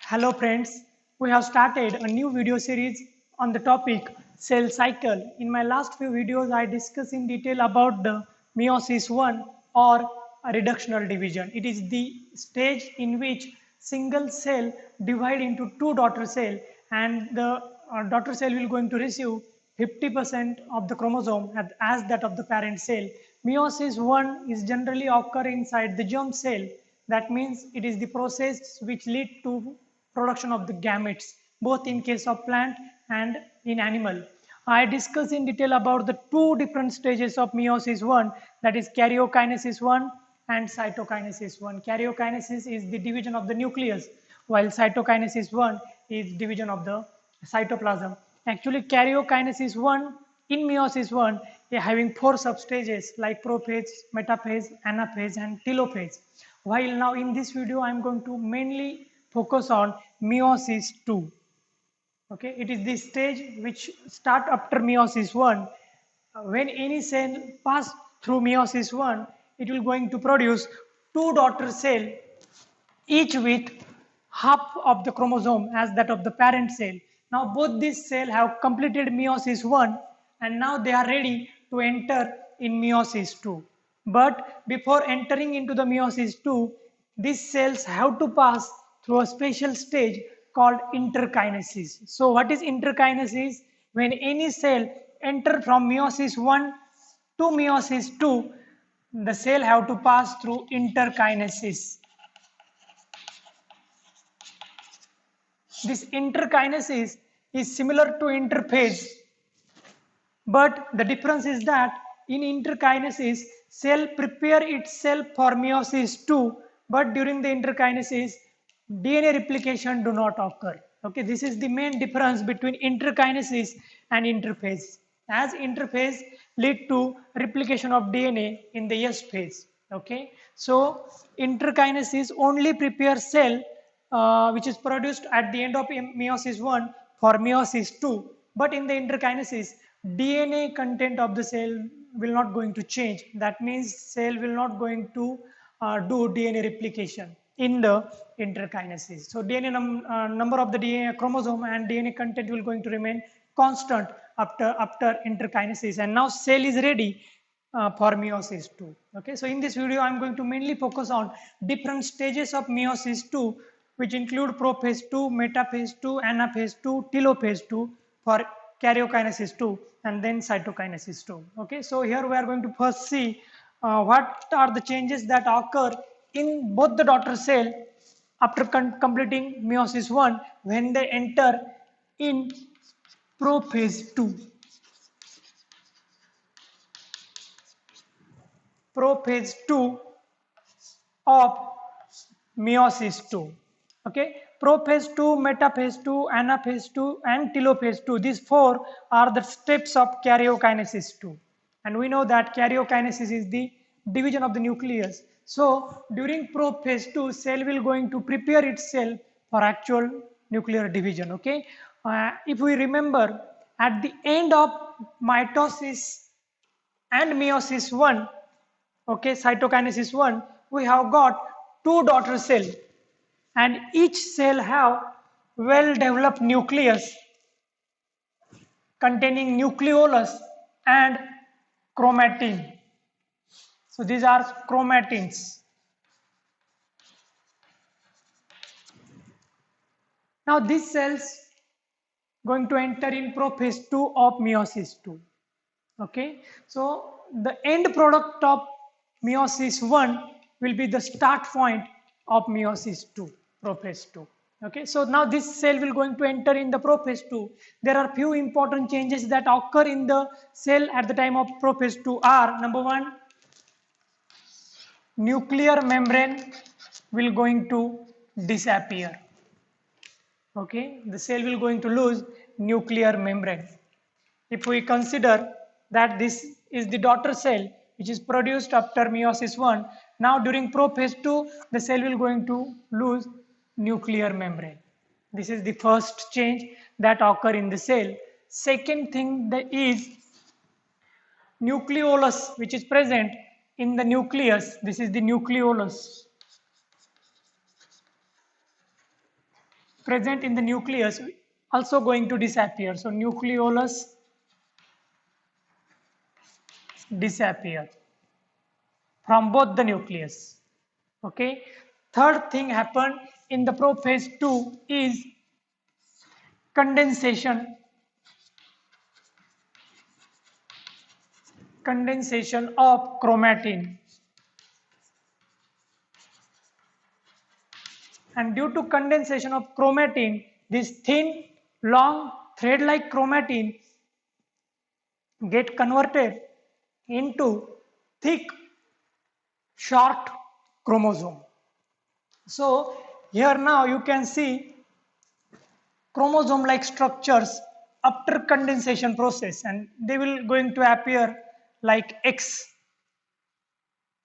Hello friends, we have started a new video series on the topic cell cycle. In my last few videos, I discussed in detail about the meiosis 1 or a reductional division. It is the stage in which single cell divide into two daughter cell and the daughter cell will going to receive 50% of the chromosome as that of the parent cell. Meiosis 1 is generally occur inside the germ cell. That means it is the process which lead to production of the gametes, both in case of plant and in animal. I discuss in detail about the two different stages of meiosis 1, that is karyokinesis 1 and cytokinesis 1. Karyokinesis is the division of the nucleus, while cytokinesis 1 is division of the cytoplasm. Actually, karyokinesis 1 in meiosis 1 is having four substages like prophase, metaphase, anaphase and telophase. While now in this video I am going to mainly focus on meiosis 2. Okay, it is the stage which start after meiosis 1. When any cell pass through meiosis 1, it will going to produce two daughter cell, each with half of the chromosome as that of the parent cell. Now both these cells have completed meiosis 1 and now they are ready to enter in meiosis 2. But before entering into the meiosis 2, these cells have to pass through a special stage called interkinesis. So what is interkinesis? When any cell enter from meiosis 1 to meiosis 2, the cell have to pass through interkinesis. This interkinesis is similar to interphase, but the difference is that in interkinesis, cell prepare itself for meiosis 2, but during the interkinesis, DNA replication do not occur. Okay, this is the main difference between interkinesis and interphase. As interphase lead to replication of DNA in the S phase. Okay, so interkinesis only prepare cell which is produced at the end of meiosis 1 for meiosis 2, but in the interkinesis DNA content of the cell will not going to change. That means cell will not going to do DNA replication in the interkinesis. So DNA number of the DNA chromosome and DNA content will going to remain constant after interkinesis, and now cell is ready for meiosis 2. Okay, so in this video I am going to mainly focus on different stages of meiosis 2, which include prophase 2, metaphase 2, anaphase 2, telophase 2 for karyokinesis 2 and then cytokinesis 2. Okay, so here we are going to first see what are the changes that occur in both the daughter cell after completing meiosis 1 when they enter in prophase 2. Prophase 2 of meiosis 2. Okay, prophase 2, metaphase 2, anaphase 2 and telophase 2. These four are the steps of karyokinesis 2. And we know that karyokinesis is the division of the nucleus. So during prophase 2, cell will going to prepare itself for actual nuclear division. Okay, if we remember at the end of mitosis and meiosis 1, okay, cytokinesis 1, we have got two daughter cell and each cell have well developed nucleus containing nucleolus and chromatin. So these are chromatins. Now these cells going to enter in prophase 2 of meiosis 2. Okay, so the end product of meiosis 1 will be the start point of meiosis 2, prophase 2. Okay, so now this cell will going to enter in the prophase 2. There are few important changes that occur in the cell at the time of prophase 2 are: number one, nuclear membrane will going to disappear. Okay, the cell will going to lose nuclear membrane. If we consider that this is the daughter cell which is produced after meiosis 1, now during prophase 2 the cell will going to lose nuclear membrane. This is the first change that occur in the cell. Second thing that is nucleolus which is present in the nucleus. This is the nucleolus. present in the nucleus also going to disappear. So nucleolus disappear from both the nucleus. Okay. Third thing happened in the prophase 2 is condensation of chromatin, and due to condensation of chromatin, this thin long thread like chromatin get converted into thick short chromosome. So here now you can see chromosome like structures after condensation process, and they will going to appear like X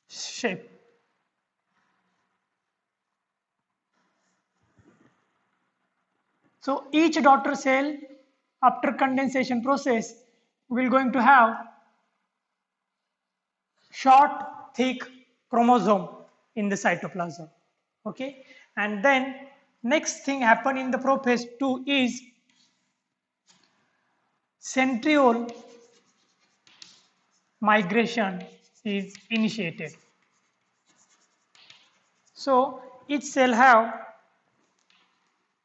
shape. So each daughter cell after condensation process will going to have short thick chromosome in the cytoplasm. Okay, and then next thing happen in the prophase 2 is centriole migration is initiated. So each cell have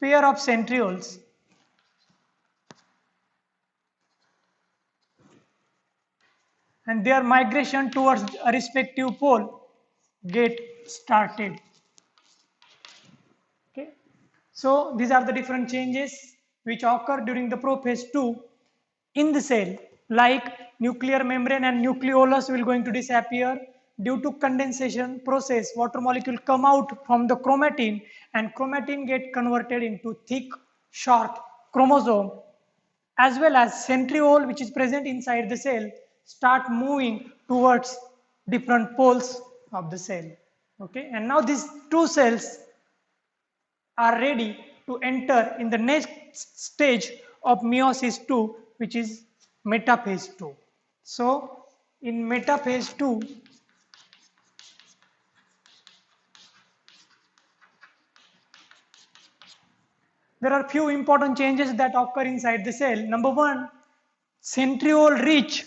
pair of centrioles and their migration towards a respective pole get started. Okay, so these are the different changes which occur during the prophase 2 in the cell, like nuclear membrane and nucleolus will going to disappear. Due to condensation process, water molecule come out from the chromatin and chromatin get converted into thick short chromosome, as well as centriole which is present inside the cell start moving towards different poles of the cell. Okay, and now these two cells are ready to enter in the next stage of meiosis 2, which is metaphase 2. So in metaphase 2, there are few important changes that occur inside the cell. Number one, centriole reach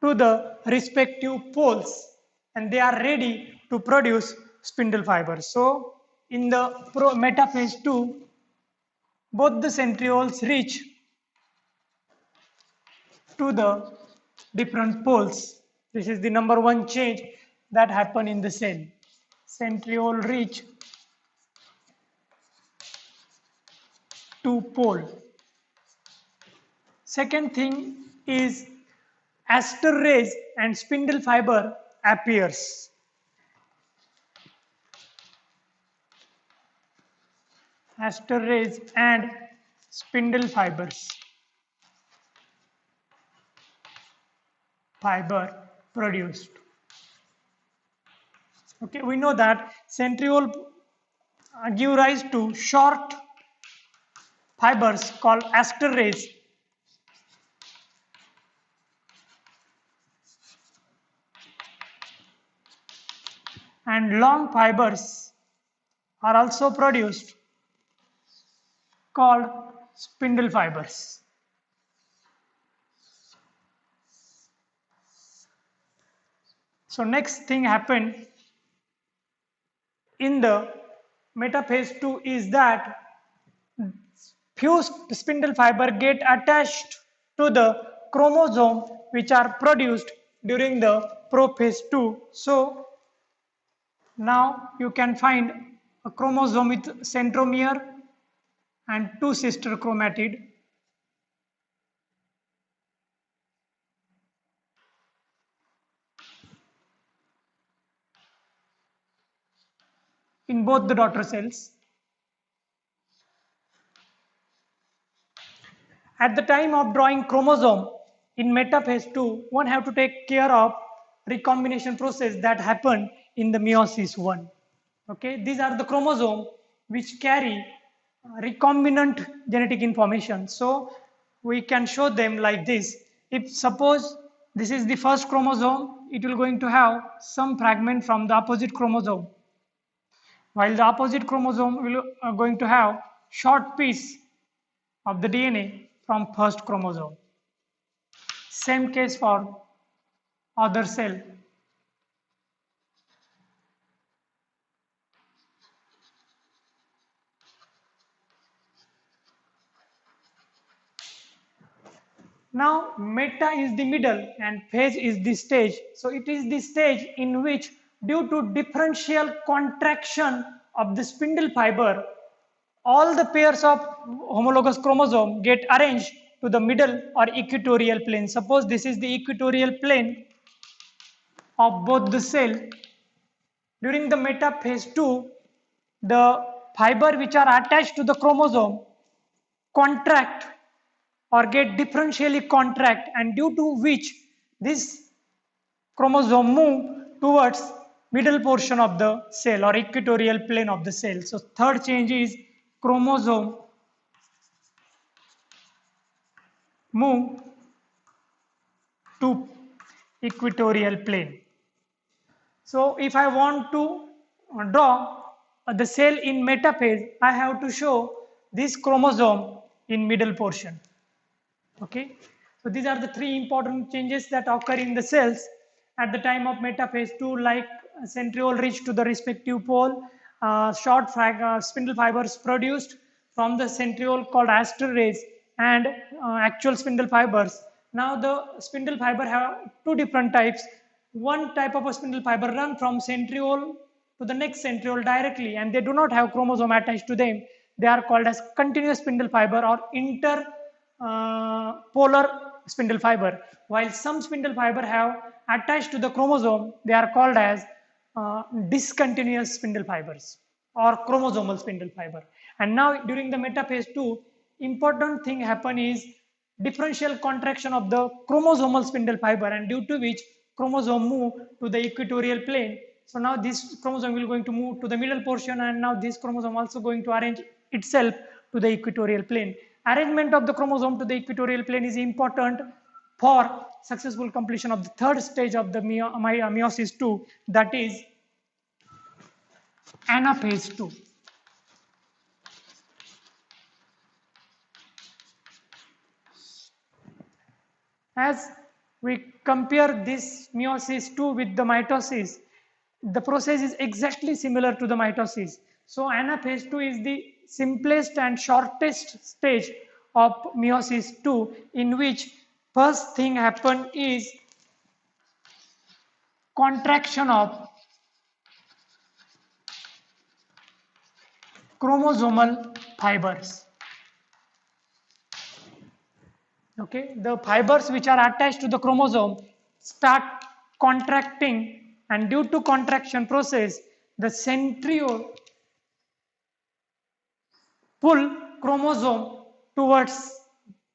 to the respective poles and they are ready to produce spindle fibers. So in the metaphase 2, both the centrioles reach to the different poles. This is the number one change that happen in the cell. Centriole reach to pole. Second thing is aster rays and spindle fiber appears. Aster rays and spindle fibers. Fiber produced. Okay, we know that centriole give rise to short fibers called aster rays, and long fibers are also produced called spindle fibers. So next thing happened in the metaphase 2 is that few spindle fiber get attached to the chromosome which are produced during the prophase 2. So now you can find a chromosome with centromere and two sister chromatid. In both the daughter cells. At the time of drawing chromosome in metaphase 2, one have to take care of recombination process that happened in the meiosis 1. Okay, these are the chromosome which carry recombinant genetic information. So we can show them like this. If suppose this is the first chromosome, it will going to have some fragment from the opposite chromosome. while the opposite chromosome will going to have short piece of the DNA from first chromosome. Same case for other cell. Now meta is the middle and phase is the stage. So it is the stage in which, due to differential contraction of the spindle fiber, all the pairs of homologous chromosome get arranged to the middle or equatorial plane. Suppose this is the equatorial plane of both the cell. During the metaphase 2, the fiber which are attached to the chromosome contract or get differentially contract, and due to which this chromosome move towards middle portion of the cell or equatorial plane of the cell. So third change is chromosome move to equatorial plane. So if I want to draw the cell in metaphase, I have to show this chromosome in middle portion. Okay, so these are the three important changes that occur in the cells at the time of metaphase 2, like centriole reach to the respective pole, short spindle fibers produced from the centriole called aster rays, and actual spindle fibers. Now the spindle fiber have two different types. One type of a spindle fiber run from centriole to the next centriole directly, and they do not have chromosome attached to them. They are called as continuous spindle fiber or polar spindle fiber, while some spindle fiber have attached to the chromosome. They are called as discontinuous spindle fibers or chromosomal spindle fiber. And now during the metaphase 2, important thing happen is differential contraction of the chromosomal spindle fiber, and due to which chromosome move to the equatorial plane. So now this chromosome will going to move to the middle portion, and now this chromosome also going to arrange itself to the equatorial plane. Arrangement of the chromosome to the equatorial plane is important for successful completion of the third stage of the meiosis 2, that is anaphase 2. As we compare this meiosis 2 with the mitosis, the process is exactly similar to the mitosis. So anaphase 2 is the simplest and shortest stage of meiosis 2, in which first thing happen is contraction of chromosomal fibers. Okay, the fibers which are attached to the chromosome start contracting, and due to contraction process, the centriole pull chromosome towards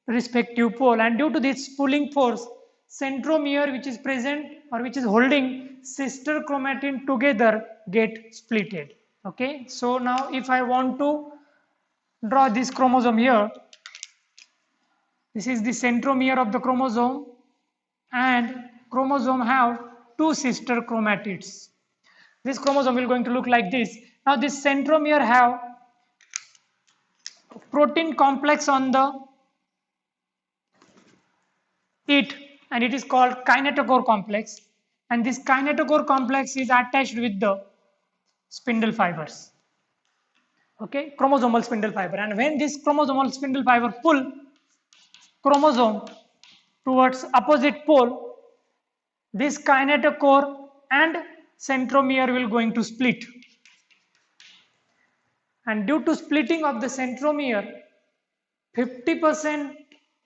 respective pole, and due to this pulling force, centromere which is present or which is holding sister chromatin together get splitted. Okay, so now if I want to draw this chromosome here, this is the centromere of the chromosome, and chromosome have two sister chromatids. This chromosome will going to look like this. Now this centromere have protein complex on the it, and it is called kinetochore complex, and this kinetochore complex is attached with the spindle fibers. Okay, chromosomal spindle fiber, and when this chromosomal spindle fiber pull chromosome towards opposite pole, this kinetochore and centromere will going to split, and due to splitting of the centromere, 50%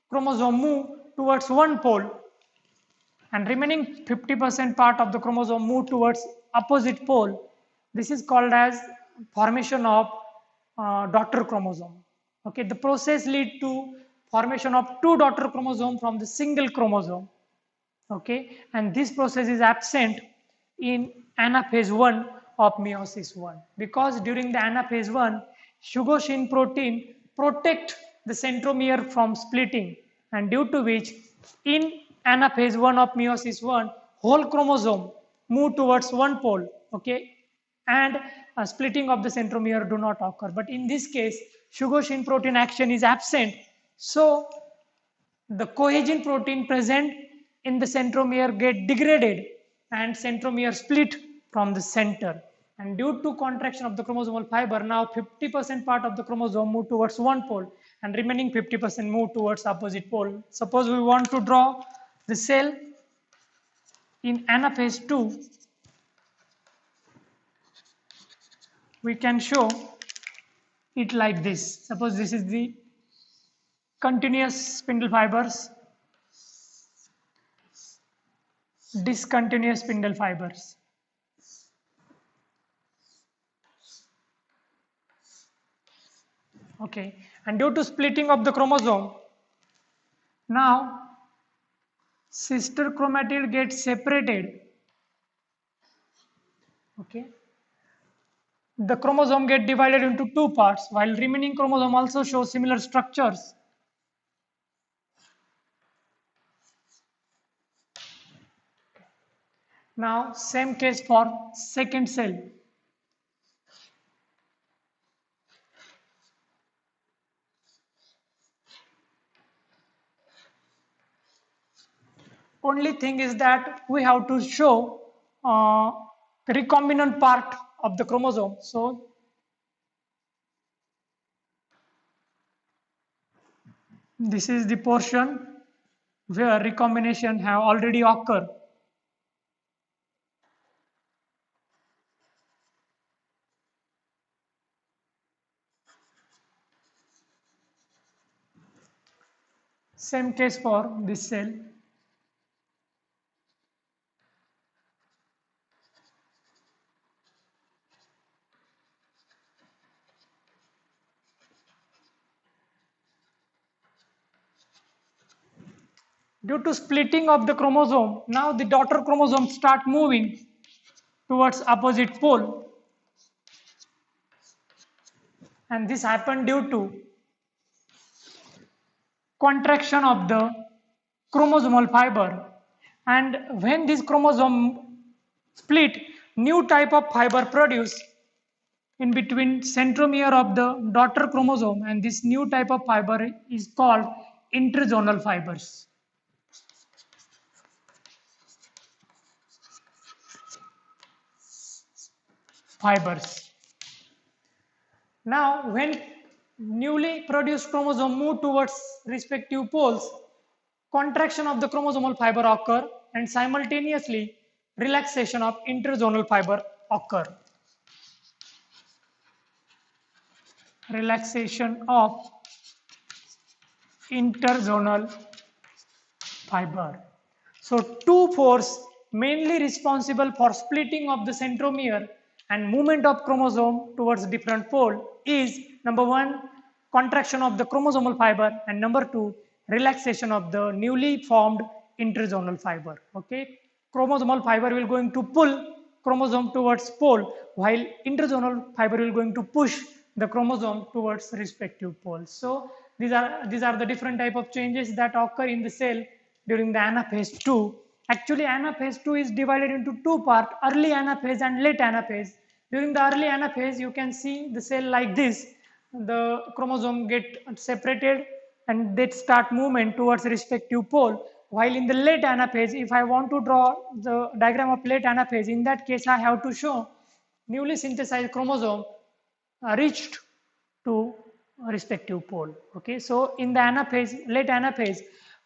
chromosome move towards one pole, and remaining 50% part of the chromosome move towards opposite pole. This is called as formation of daughter chromosome. Okay, the process lead to formation of two daughter chromosome from the single chromosome. Okay, and this process is absent in anaphase 1 of meiosis 1, because during the anaphase 1, sugosine protein protect the centromere from splitting, and due to which in anaphase 1 of meiosis 1, whole chromosome move towards one pole. Okay, and splitting of the centromere do not occur. But in this case, Sugoshin protein action is absent. So the cohesion protein present in the centromere get degraded and centromere split from the center. And due to contraction of the chromosomal fiber, now 50% part of the chromosome move towards one pole and remaining 50% move towards opposite pole. Suppose we want to draw the cell in anaphase 2, we can show it like this. Suppose this is the continuous spindle fibers, discontinuous spindle fibers. Okay, and due to splitting of the chromosome, now sister chromatid gets separated. Okay, the chromosome get divided into two parts, while remaining chromosome also shows similar structures. Now same case for second cell. Only thing is that we have to show the recombinant part of the chromosome. So this is the portion where recombination have already occurred. Same case for this cell. Due to splitting of the chromosome, now the daughter chromosome start moving towards opposite pole, and this happened due to contraction of the chromosomal fiber. And when this chromosome split, new type of fiber produced in between centromere of the daughter chromosome, and this new type of fiber is called interzonal fibers. Now when newly produced chromosome move towards respective poles, contraction of the chromosomal fiber occur and simultaneously relaxation of interzonal fiber occur. Relaxation of interzonal fiber. So two forces mainly responsible for splitting of the centromere and movement of chromosome towards different pole is number one, contraction of the chromosomal fiber, and number two, relaxation of the newly formed interzonal fiber. Okay, chromosomal fiber will going to pull chromosome towards pole, while interzonal fiber will going to push the chromosome towards respective poles. So these are the different type of changes that occur in the cell during the anaphase 2. Actually, anaphase 2 is divided into two parts, early anaphase and late anaphase. During the early anaphase, you can see the cell like this. The chromosome get separated and they start movement towards respective pole. While in the late anaphase, if I want to draw the diagram of late anaphase, in that case I have to show newly synthesized chromosome reached to respective pole. Okay, so in the anaphase, late anaphase,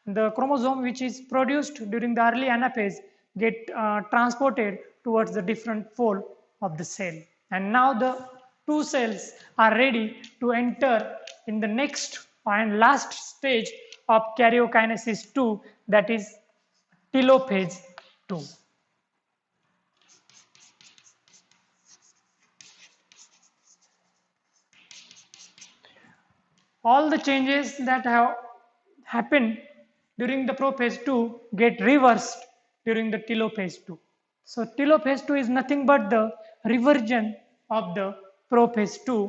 the chromosome which is produced during the early anaphase get transported towards the different pole of the cell, and now the two cells are ready to enter in the next and last stage of karyokinesis 2, that is telophase 2. All the changes that have happened during the prophase 2 get reversed during the telophase 2. So telophase 2 is nothing but the reversion of the prophase 2.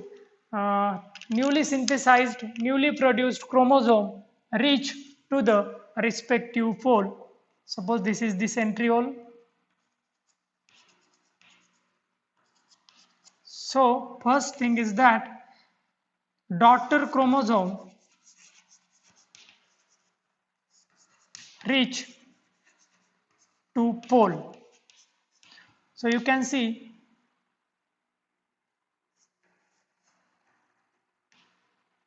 Newly synthesized, newly produced chromosome reach to the respective pole. Suppose this is the centriole. So first thing is that daughter chromosome reach to pole. So you can see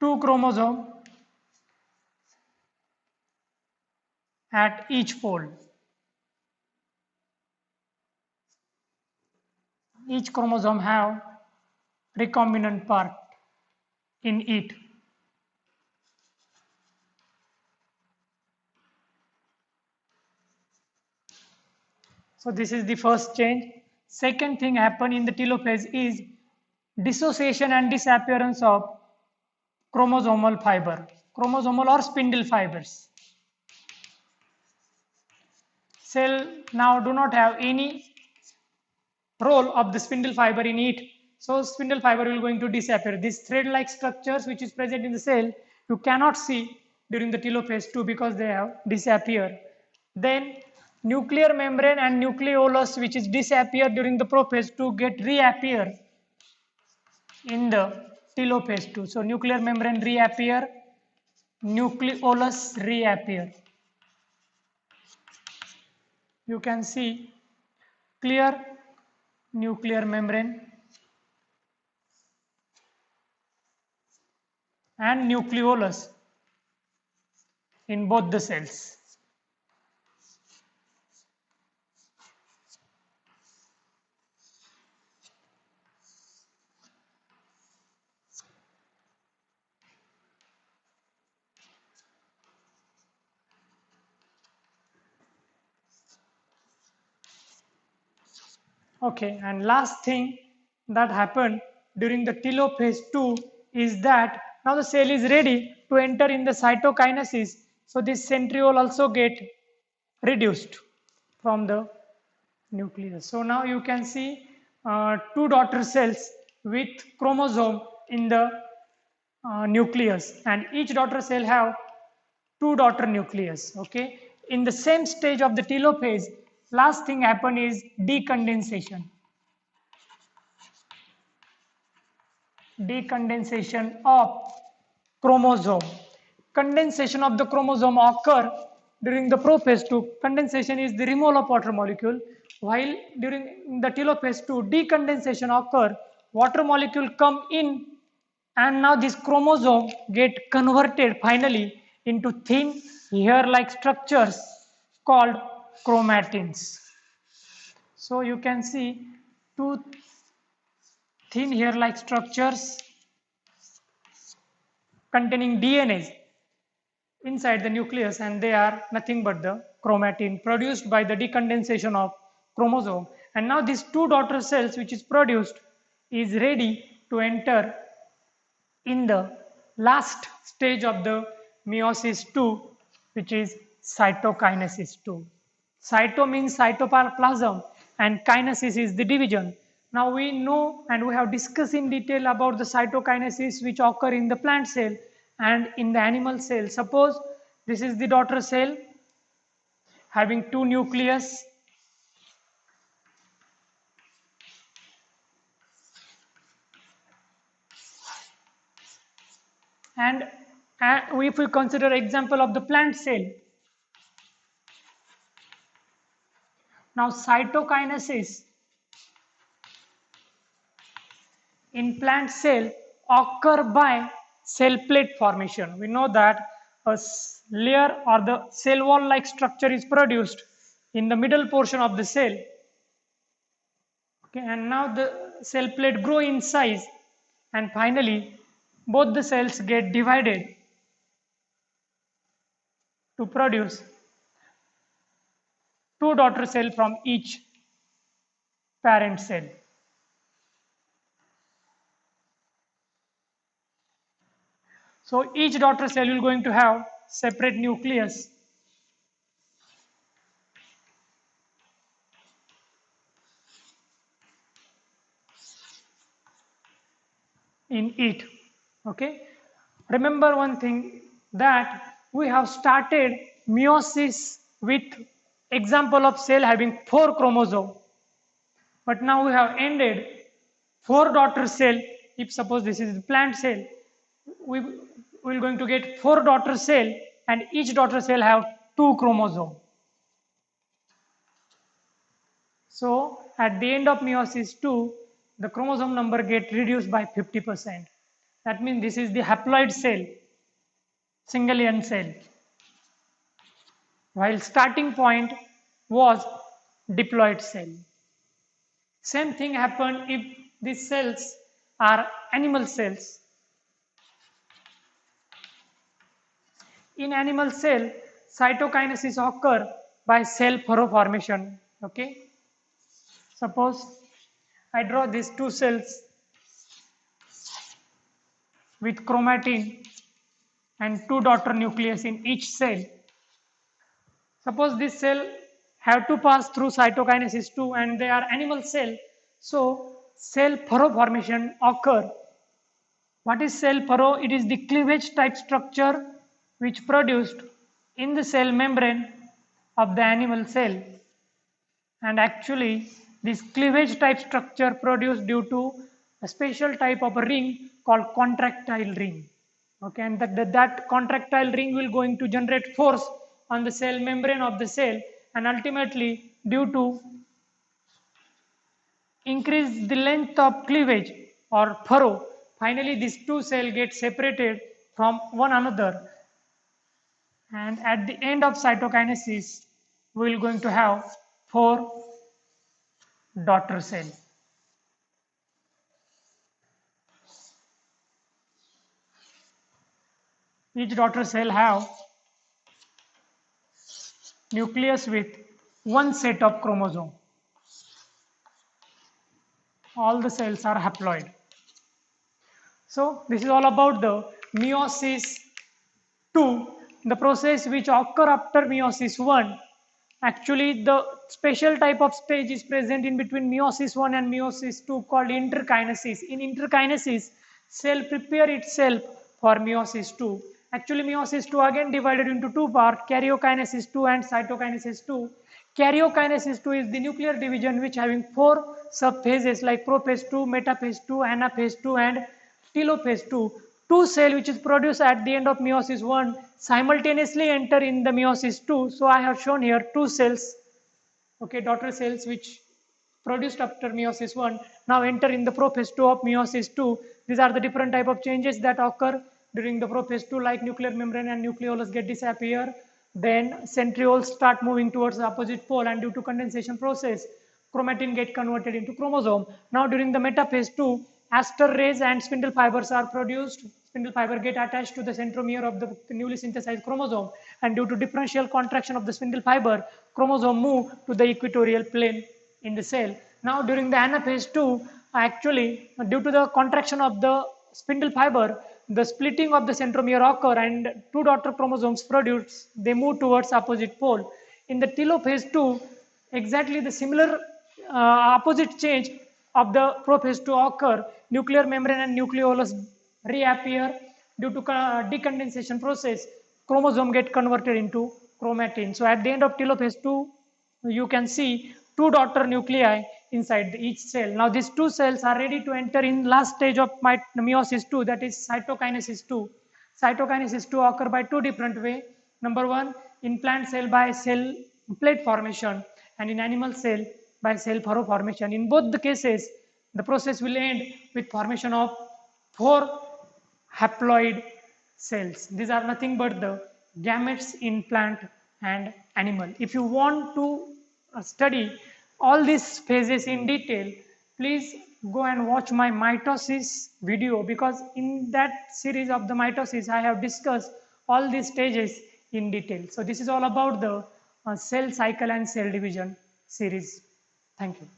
two chromosomes at each pole. Each chromosome have recombinant part in it. So this is the first change. Second thing happen in the telophase is dissociation and disappearance of chromosomal fiber, chromosomal or spindle fibers. Cell now do not have any role of the spindle fiber in it. So spindle fiber will going to disappear. These thread-like structures which is present in the cell, you cannot see during the telophase 2 because they have disappeared. Then nuclear membrane and nucleolus which is disappear during the prophase 2 get reappear in the telophase 2. So nuclear membrane reappear, nucleolus reappear. You can see clear nuclear membrane and nucleolus in both the cells. Okay, and last thing that happened during the telophase 2 is that now the cell is ready to enter in the cytokinesis. So this centriole also get reduced from the nucleus. So now you can see two daughter cells with chromosome in the nucleus, and each daughter cell have two daughter nucleus. Okay, in the same stage of the telophase, last thing happen is decondensation. Decondensation of chromosome. Condensation of the chromosome occur during the prophase 2. Condensation is the removal of water molecule, while during the telophase 2 decondensation occur, water molecule come in, and now this chromosome get converted finally into thin hair-like structures called chromatins. So you can see two thin hair-like structures containing DNAs inside the nucleus, and they are nothing but the chromatin produced by the decondensation of chromosome. And now these two daughter cells which is produced is ready to enter in the last stage of the meiosis 2, which is cytokinesis 2. Cyto means cytoplasm and kinesis is the division. Now we know and we have discussed in detail about the cytokinesis which occur in the plant cell and in the animal cell. Suppose this is the daughter cell having two nucleus, and if we consider example of the plant cell, now cytokinesis in plant cell occur by cell plate formation. We know that a layer or the cell wall like structure is produced in the middle portion of the cell. Okay, and now the cell plate grow in size, and finally both the cells get divided to produce two daughter cell from each parent cell. So each daughter cell will going to have separate nucleus in it. Okay, remember one thing, that we have started meiosis with example of cell having 4 chromosomes, but now we have ended four daughter cell. If suppose this is the plant cell, we will going to get four daughter cell, and each daughter cell have two chromosome. So at the end of meiosis 2, the chromosome number get reduced by 50%. That means this is the haploid cell, single end cell, while starting point was diploid cell. Same thing happened if these cells are animal cells. In animal cell, cytokinesis occur by cell furrow formation. Okay. Suppose I draw these two cells with chromatin and two daughter nucleus in each cell. Suppose this cell have to pass through cytokinesis 2 and they are animal cell. So cell furrow formation occur. What is cell furrow? It is the cleavage type structure which produced in the cell membrane of the animal cell. And actually this cleavage type structure produced due to a special type of a ring called contractile ring. Okay, and that contractile ring will going to generate force on the cell membrane of the cell, and ultimately due to increase the length of cleavage or furrow, finally these two cells get separated from one another, and at the end of cytokinesis we will going to have four daughter cell. Each daughter cell have nucleus with one set of chromosome. All the cells are haploid. So this is all about the meiosis 2, the process which occur after meiosis 1. Actually the special type of stage is present in between meiosis 1 and meiosis 2 called interkinesis. In interkinesis, cell prepare itself for meiosis 2. Actually meiosis 2 again divided into two parts, karyokinesis 2 and cytokinesis 2. Karyokinesis 2 is the nuclear division which having four subphases like prophase 2, metaphase 2, anaphase 2 and telophase 2. Two cell which is produced at the end of meiosis 1 simultaneously enter in the meiosis 2. So I have shown here two cells, okay, daughter cells which produced after meiosis 1 now enter in the prophase 2 of meiosis 2. These are the different type of changes that occur during the prophase 2, like nuclear membrane and nucleolus get disappear. Then centrioles start moving towards the opposite pole, and due to condensation process, chromatin get converted into chromosome. Now during the metaphase 2, aster rays and spindle fibers are produced. Spindle fiber get attached to the centromere of the newly synthesized chromosome, and due to differential contraction of the spindle fiber, chromosome move to the equatorial plane in the cell. Now during the anaphase 2, actually due to the contraction of the spindle fiber, the splitting of the centromere occur and two daughter chromosomes produced, they move towards opposite pole. In the telophase 2, exactly the similar opposite change of the prophase 2 occur. Nuclear membrane and nucleolus reappear due to decondensation process. Chromosome get converted into chromatin. So at the end of telophase 2, you can see two daughter nuclei inside each cell. Now these two cells are ready to enter in last stage of meiosis 2, that is cytokinesis 2. Cytokinesis 2 occur by two different way. Number one, in plant cell by cell plate formation, and in animal cell by cell furrow formation. In both the cases, the process will end with formation of four haploid cells. These are nothing but the gametes in plant and animal. If you want to study all these phases in detail, please go and watch my mitosis video, because in that series of the mitosis I have discussed all these stages in detail. So this is all about the cell cycle and cell division series. Thank you.